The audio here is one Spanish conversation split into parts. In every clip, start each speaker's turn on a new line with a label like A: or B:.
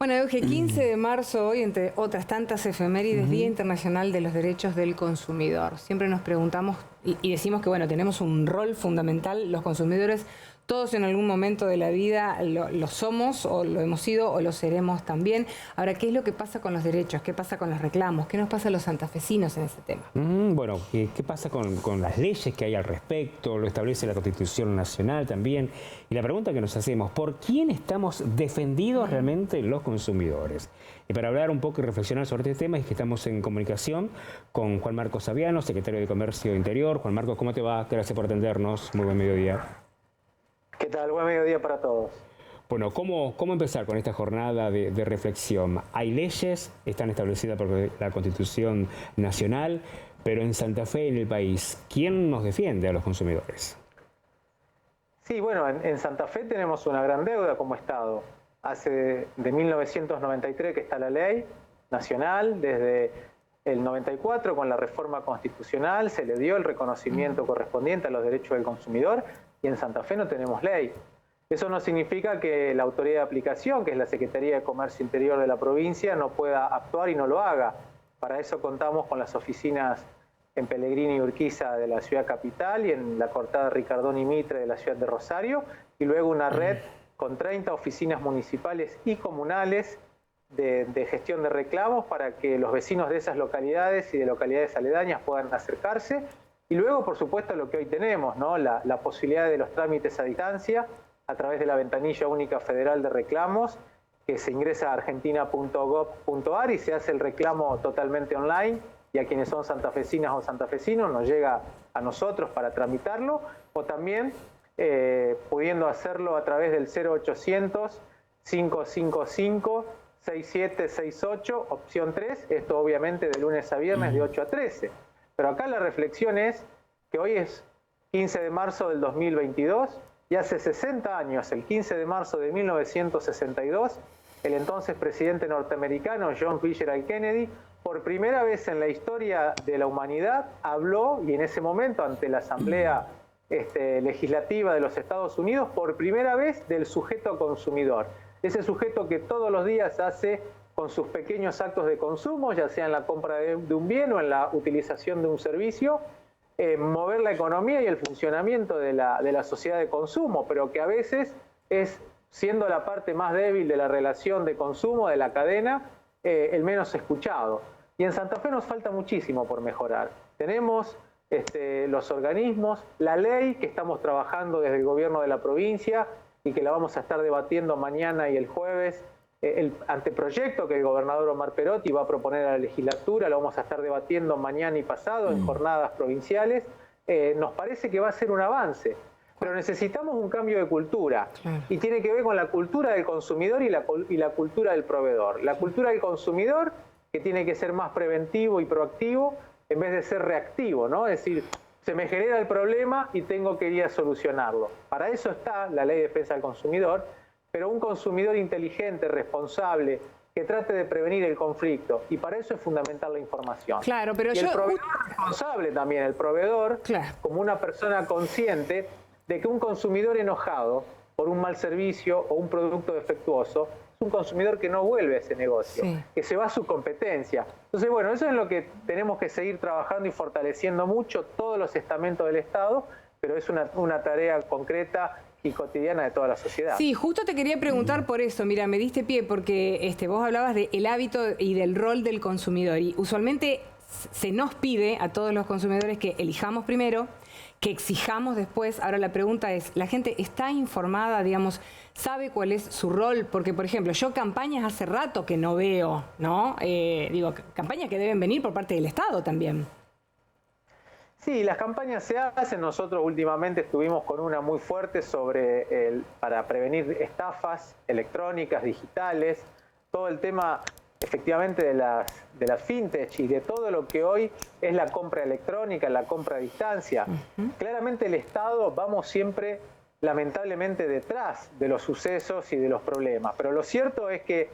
A: Bueno, Euge, 15 de marzo hoy, entre otras tantas efemérides, Día Internacional de los Derechos del Consumidor. Siempre nos preguntamos y decimos que, bueno, tenemos un rol fundamental, los consumidores, todos en algún momento de la vida lo somos, o lo hemos sido, o lo seremos también. Ahora, ¿qué es lo que pasa con los derechos? ¿Qué pasa con los reclamos? ¿Qué nos pasa a los santafesinos en ese tema?
B: Bueno, ¿qué pasa con las leyes que hay al respecto? Lo establece la Constitución Nacional también. Y la pregunta que nos hacemos, ¿por quién estamos defendidos realmente los consumidores? Y para hablar un poco y reflexionar sobre este tema es que estamos en comunicación con Juan Marcos Saviano, secretario de Comercio Interior. Juan Marcos, ¿cómo te va? Gracias por atendernos. Muy buen mediodía.
C: ¿Qué tal? Buen mediodía para todos.
B: Bueno, ¿cómo empezar con esta jornada de reflexión? Hay leyes, están establecidas por la Constitución Nacional, pero en Santa Fe, en el país, ¿quién nos defiende a los consumidores?
C: Sí, bueno, en Santa Fe tenemos una gran deuda como Estado. Hace de 1993 que está la ley nacional, desde el 94 con la reforma constitucional se le dio el reconocimiento correspondiente a los derechos del consumidor y en Santa Fe no tenemos ley. Eso no significa que la autoridad de aplicación, que es la Secretaría de Comercio Interior de la provincia, no pueda actuar y no lo haga. Para eso contamos con las oficinas en Pellegrini y Urquiza de la ciudad capital y en la Cortada Ricardón y Mitre de la ciudad de Rosario, y luego una red con 30 oficinas municipales y comunales de gestión de reclamos para que los vecinos de esas localidades y de localidades aledañas puedan acercarse. Y luego, por supuesto, lo que hoy tenemos, ¿no? La posibilidad de los trámites a distancia a través de la ventanilla única federal de reclamos, que se ingresa a argentina.gov.ar y se hace el reclamo totalmente online, y a quienes son santafesinas o santafesinos nos llega a nosotros para tramitarlo, o también pudiendo hacerlo a través del 0800 555 6768, opción 3, esto obviamente de lunes a viernes de 8 a 13. Pero acá la reflexión es que hoy es 15 de marzo del 2022 y hace 60 años, el 15 de marzo de 1962, el entonces presidente norteamericano John Fitzgerald Kennedy, por primera vez en la historia de la humanidad, habló, y en ese momento ante la Asamblea Legislativa de los Estados Unidos, por primera vez del sujeto consumidor. Ese sujeto que todos los días hace con sus pequeños actos de consumo, ya sea en la compra de un bien o en la utilización de un servicio, mover la economía y el funcionamiento de la sociedad de consumo, pero que a veces es, siendo la parte más débil de la relación de consumo, de la cadena, el menos escuchado. Y en Santa Fe nos falta muchísimo por mejorar. Tenemos los organismos, la ley que estamos trabajando desde el gobierno de la provincia y que la vamos a estar debatiendo mañana y el jueves, el anteproyecto que el gobernador Omar Perotti va a proponer a la legislatura, lo vamos a estar debatiendo mañana y pasado en jornadas provinciales. Nos parece que va a ser un avance, pero necesitamos un cambio de cultura, y tiene que ver con la cultura del consumidor y la cultura del proveedor. La cultura del consumidor, que tiene que ser más preventivo y proactivo en vez de ser reactivo, ¿no? Es decir, se me genera el problema y tengo que ir a solucionarlo. Para eso está la Ley de Defensa del Consumidor, pero un consumidor inteligente, responsable, que trate de prevenir el conflicto, y para eso es fundamental la información.
A: Claro, pero
C: y el proveedor responsable también, el proveedor, como una persona consciente de que un consumidor enojado por un mal servicio o un producto defectuoso es un consumidor que no vuelve a ese negocio, que se va a su competencia. Entonces, bueno, eso es lo que tenemos que seguir trabajando y fortaleciendo mucho todos los estamentos del Estado, pero es una tarea concreta y cotidiana de toda la sociedad.
A: Sí, justo te quería preguntar por eso. Mira, me diste pie porque vos hablabas del hábito y del rol del consumidor, y usualmente se nos pide a todos los consumidores que elijamos primero, que exijamos después. Ahora la pregunta es, ¿la gente está informada, digamos, sabe cuál es su rol? Porque, por ejemplo, yo campañas hace rato que no veo, ¿no? Digo, campañas que deben venir por parte del Estado también.
C: Sí, las campañas se hacen. Nosotros últimamente estuvimos con una muy fuerte para prevenir estafas electrónicas, digitales, todo el tema efectivamente de las fintech y de todo lo que hoy es la compra electrónica, la compra a distancia. Claramente el Estado vamos siempre, lamentablemente, detrás de los sucesos y de los problemas, pero lo cierto es que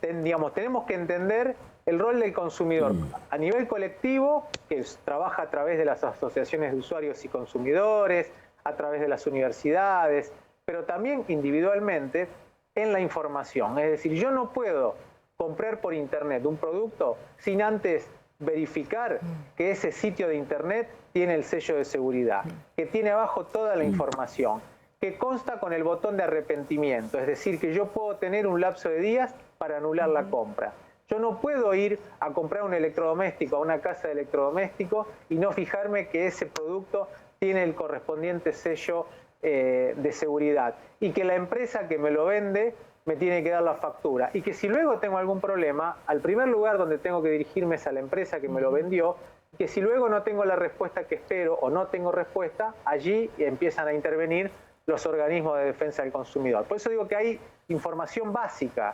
C: tenemos que entender el rol del consumidor a nivel colectivo, que trabaja a través de las asociaciones de usuarios y consumidores, a través de las universidades, pero también individualmente en la información. Es decir, yo no puedo comprar por internet un producto sin antes verificar que ese sitio de internet tiene el sello de seguridad, que tiene abajo toda la información, que consta con el botón de arrepentimiento, es decir, que yo puedo tener un lapso de días para anular la compra. Yo no puedo ir a comprar un electrodoméstico a una casa de electrodomésticos y no fijarme que ese producto tiene el correspondiente sello de seguridad y que la empresa que me lo vende me tiene que dar la factura y que si luego tengo algún problema, al primer lugar donde tengo que dirigirme es a la empresa que me lo vendió, que si luego no tengo la respuesta que espero o no tengo respuesta, allí empiezan a intervenir los organismos de defensa del consumidor. Por eso digo que hay información básica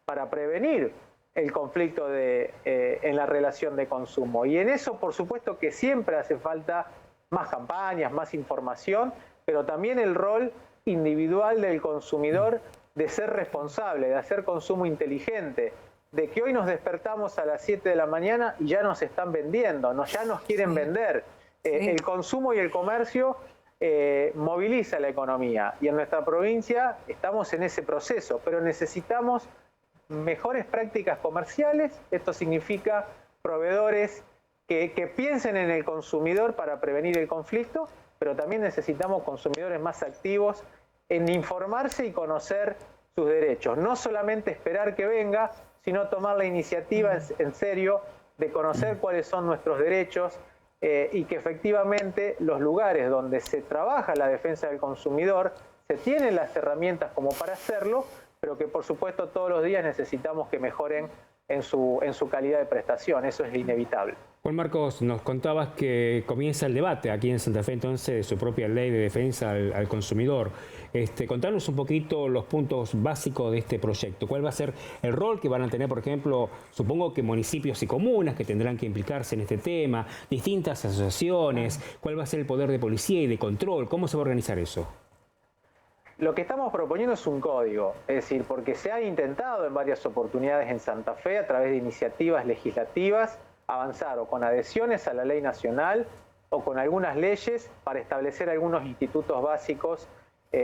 C: para prevenir el conflicto en la relación de consumo. Y en eso, por supuesto, que siempre hace falta más campañas, más información, pero también el rol individual del consumidor de ser responsable, de hacer consumo inteligente, de que hoy nos despertamos a las 7 de la mañana y ya nos están vendiendo, ya nos quieren vender. El consumo y el comercio moviliza la economía y en nuestra provincia estamos en ese proceso, pero necesitamos mejores prácticas comerciales. Esto significa proveedores que piensen en el consumidor para prevenir el conflicto, pero también necesitamos consumidores más activos en informarse y conocer sus derechos. No solamente esperar que venga, sino tomar la iniciativa en serio de conocer cuáles son nuestros derechos y que efectivamente los lugares donde se trabaja la defensa del consumidor se tienen las herramientas como para hacerlo, pero que por supuesto todos los días necesitamos que mejoren en su calidad de prestación. Eso es inevitable.
B: Juan Marcos, nos contabas que comienza el debate aquí en Santa Fe entonces de su propia ley de defensa al consumidor. Contanos un poquito los puntos básicos de este proyecto. ¿Cuál va a ser el rol que van a tener, por ejemplo, supongo que municipios y comunas que tendrán que implicarse en este tema, distintas asociaciones? ¿Cuál va a ser el poder de policía y de control? ¿Cómo se va a organizar eso?
C: Lo que estamos proponiendo es un código, es decir, porque se ha intentado en varias oportunidades en Santa Fe, a través de iniciativas legislativas, avanzar o con adhesiones a la ley nacional o con algunas leyes para establecer algunos institutos básicos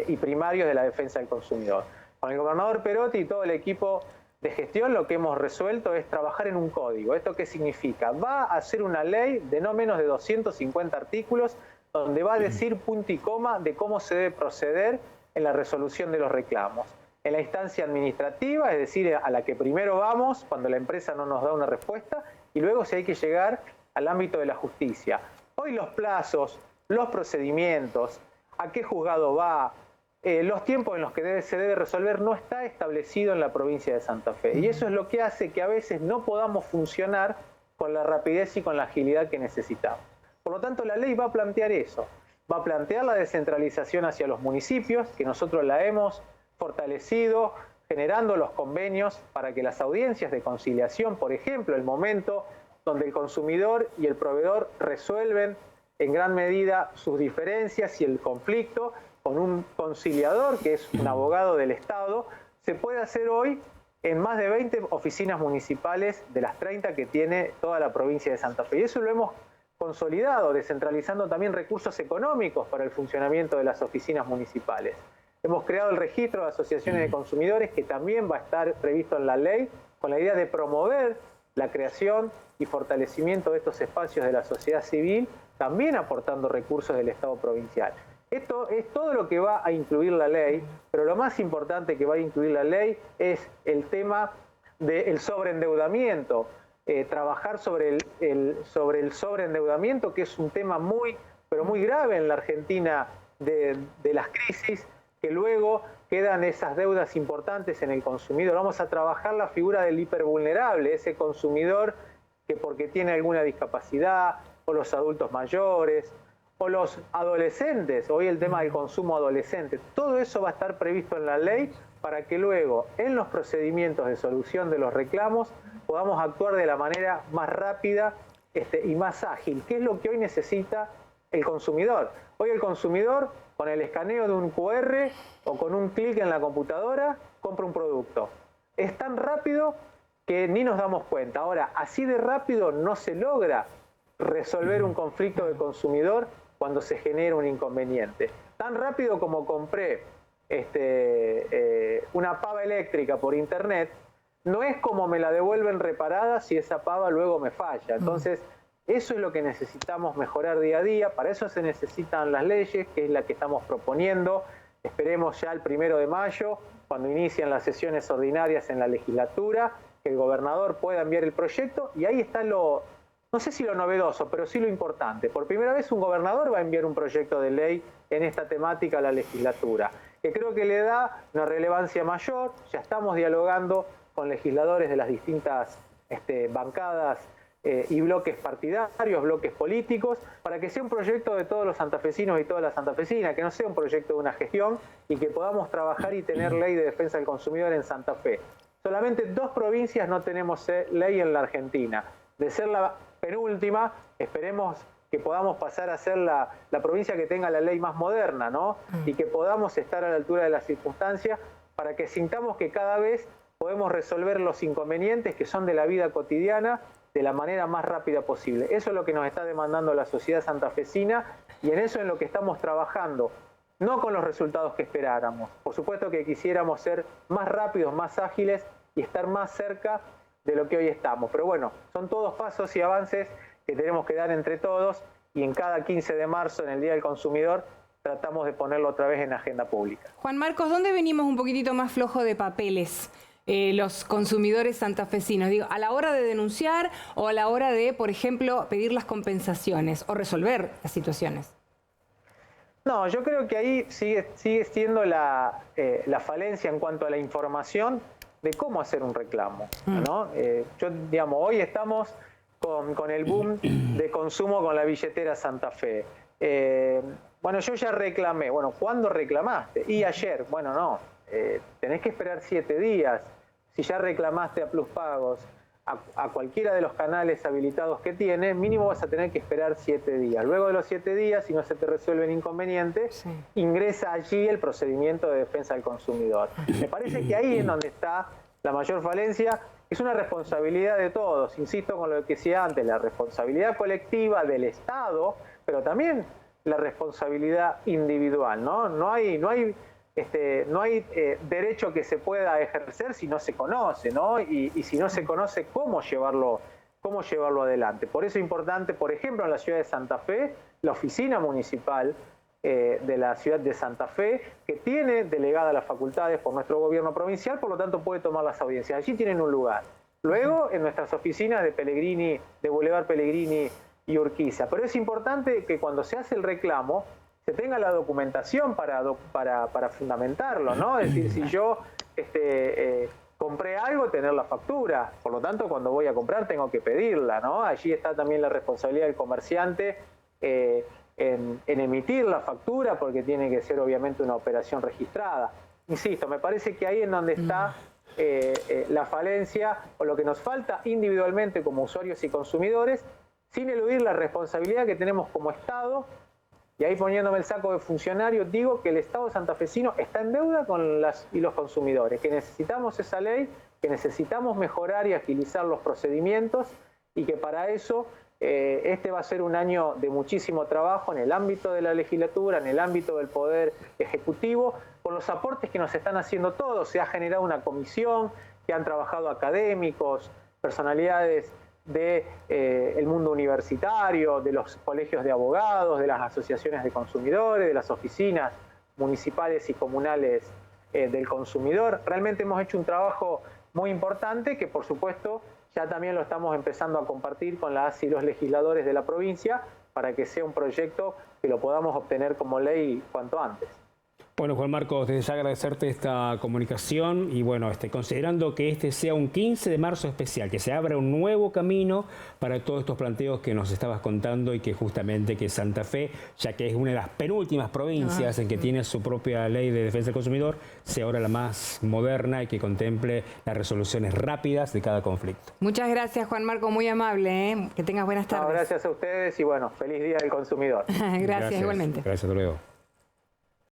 C: y primarios de la defensa del consumidor. Con el gobernador Perotti y todo el equipo de gestión lo que hemos resuelto es trabajar en un código. ¿Esto qué significa? Va a ser una ley de no menos de 250 artículos donde va a decir punto y coma de cómo se debe proceder en la resolución de los reclamos. En la instancia administrativa, es decir, a la que primero vamos cuando la empresa no nos da una respuesta, y luego si hay que llegar al ámbito de la justicia. Hoy los plazos, los procedimientos, a qué juzgado va, los tiempos en los que se debe resolver no está establecido en la provincia de Santa Fe. Y eso es lo que hace que a veces no podamos funcionar con la rapidez y con la agilidad que necesitamos. Por lo tanto, la ley va a plantear eso. Va a plantear la descentralización hacia los municipios, que nosotros la hemos fortalecido, generando los convenios para que las audiencias de conciliación, por ejemplo, el momento donde el consumidor y el proveedor resuelven en gran medida sus diferencias y el conflicto con un conciliador, que es un abogado del Estado, se puede hacer hoy en más de 20 oficinas municipales de las 30 que tiene toda la provincia de Santa Fe. Y eso lo hemos consolidado, descentralizando también recursos económicos para el funcionamiento de las oficinas municipales. Hemos creado el registro de asociaciones de consumidores que también va a estar previsto en la ley con la idea de promover la creación y fortalecimiento de estos espacios de la sociedad civil, también aportando recursos del Estado provincial. Esto es todo lo que va a incluir la ley, pero lo más importante que va a incluir la ley es el tema del sobreendeudamiento, trabajar sobre el sobreendeudamiento, que es un tema pero muy grave en la Argentina de las crisis, que luego quedan esas deudas importantes en el consumidor. Vamos a trabajar la figura del hipervulnerable, ese consumidor que porque tiene alguna discapacidad, o los adultos mayores, o los adolescentes, hoy el tema del consumo adolescente, todo eso va a estar previsto en la ley para que luego en los procedimientos de solución de los reclamos podamos actuar de la manera más rápida y más ágil, que es lo que hoy necesita el consumidor. Hoy el consumidor, con el escaneo de un QR o con un clic en la computadora, compra un producto. Es tan rápido que ni nos damos cuenta. Ahora, así de rápido no se logra resolver un conflicto de consumidor cuando se genera un inconveniente. Tan rápido como compré una pava eléctrica por internet, no es como me la devuelven reparada si esa pava luego me falla. Entonces, eso es lo que necesitamos mejorar día a día. Para eso se necesitan las leyes, que es la que estamos proponiendo. Esperemos ya el 1 de mayo, cuando inician las sesiones ordinarias en la legislatura, que el gobernador pueda enviar el proyecto, y ahí está lo, no sé si lo novedoso, pero sí lo importante. Por primera vez un gobernador va a enviar un proyecto de ley en esta temática a la legislatura, que creo que le da una relevancia mayor. Ya estamos dialogando con legisladores de las distintas bancadas y bloques partidarios, bloques políticos, para que sea un proyecto de todos los santafesinos y todas las santafesinas, que no sea un proyecto de una gestión, y que podamos trabajar y tener ley de defensa del consumidor en Santa Fe. Solamente 2 provincias no tenemos ley en la Argentina. De ser la penúltima, esperemos que podamos pasar a ser la provincia que tenga la ley más moderna, ¿no? Y que podamos estar a la altura de las circunstancias para que sintamos que cada vez podemos resolver los inconvenientes que son de la vida cotidiana de la manera más rápida posible. Eso es lo que nos está demandando la sociedad santafesina, y en eso es en lo que estamos trabajando, no con los resultados que esperáramos. Por supuesto que quisiéramos ser más rápidos, más ágiles y estar más cerca de lo que hoy estamos. Pero bueno, son todos pasos y avances que tenemos que dar entre todos, y en cada 15 de marzo, en el Día del Consumidor, tratamos de ponerlo otra vez en agenda pública.
A: Juan Marcos, ¿dónde venimos un poquitito más flojo de papeles? Los consumidores santafesinos, digo, a la hora de denunciar o a la hora de, por ejemplo, pedir las compensaciones o resolver las situaciones.
C: No, yo creo que ahí sigue siendo la falencia en cuanto a la información de cómo hacer un reclamo, ¿no? Hoy estamos con el boom de consumo con la billetera Santa Fe. Bueno, yo ya reclamé. Bueno, ¿cuándo reclamaste? Y ayer. Bueno, no. Tenés que esperar 7 días. Si ya reclamaste a Pluspagos, a cualquiera de los canales habilitados que tiene, mínimo vas a tener que esperar 7 días. Luego de los 7 días, si no se te resuelve el inconveniente, ingresa allí el procedimiento de defensa del consumidor. Me parece que ahí es donde está la mayor falencia. Es una responsabilidad de todos, insisto con lo que decía antes, la responsabilidad colectiva del Estado, pero también la responsabilidad individual, ¿no? No hay derecho que se pueda ejercer si no se conoce, ¿no? Y si no se conoce, cómo llevarlo adelante. Por eso es importante, por ejemplo, en la ciudad de Santa Fe, la oficina municipal de la ciudad de Santa Fe, que tiene delegadas las facultades por nuestro gobierno provincial, por lo tanto puede tomar las audiencias. Allí tienen un lugar. Luego, en nuestras oficinas de Boulevard Pellegrini y Urquiza. Pero es importante que cuando se hace el reclamo, se tenga la documentación para fundamentarlo, ¿no? Es decir, si yo compré algo, tener la factura. Por lo tanto, cuando voy a comprar tengo que pedirla, ¿no? Allí está también la responsabilidad del comerciante en emitir la factura, porque tiene que ser obviamente una operación registrada. Insisto, me parece que ahí es donde está la falencia, o lo que nos falta individualmente como usuarios y consumidores, sin eludir la responsabilidad que tenemos como Estado. Y ahí, poniéndome el saco de funcionario, digo que el Estado santafesino está en deuda con los consumidores, que necesitamos esa ley, que necesitamos mejorar y agilizar los procedimientos, y que para eso este va a ser un año de muchísimo trabajo en el ámbito de la legislatura, en el ámbito del Poder Ejecutivo, con los aportes que nos están haciendo todos. Se ha generado una comisión que han trabajado académicos, personalidades del mundo universitario, de los colegios de abogados, de las asociaciones de consumidores, de las oficinas municipales y comunales del consumidor. Realmente hemos hecho un trabajo muy importante que, por supuesto, ya también lo estamos empezando a compartir con las y los legisladores de la provincia, para que sea un proyecto que lo podamos obtener como ley cuanto antes.
B: Bueno, Juan Marcos, desde ya agradecerte esta comunicación y bueno, considerando que este sea un 15 de marzo especial, que se abra un nuevo camino para todos estos planteos que nos estabas contando, y que justamente que Santa Fe, ya que es una de las penúltimas provincias en que tiene su propia ley de defensa del consumidor, sea ahora la más moderna y que contemple las resoluciones rápidas de cada conflicto.
A: Muchas gracias, Juan Marcos, muy amable, ¿eh? Que tengas buenas tardes.
C: No, gracias a ustedes y bueno, feliz Día del Consumidor.
A: Gracias, igualmente.
B: Gracias, hasta luego.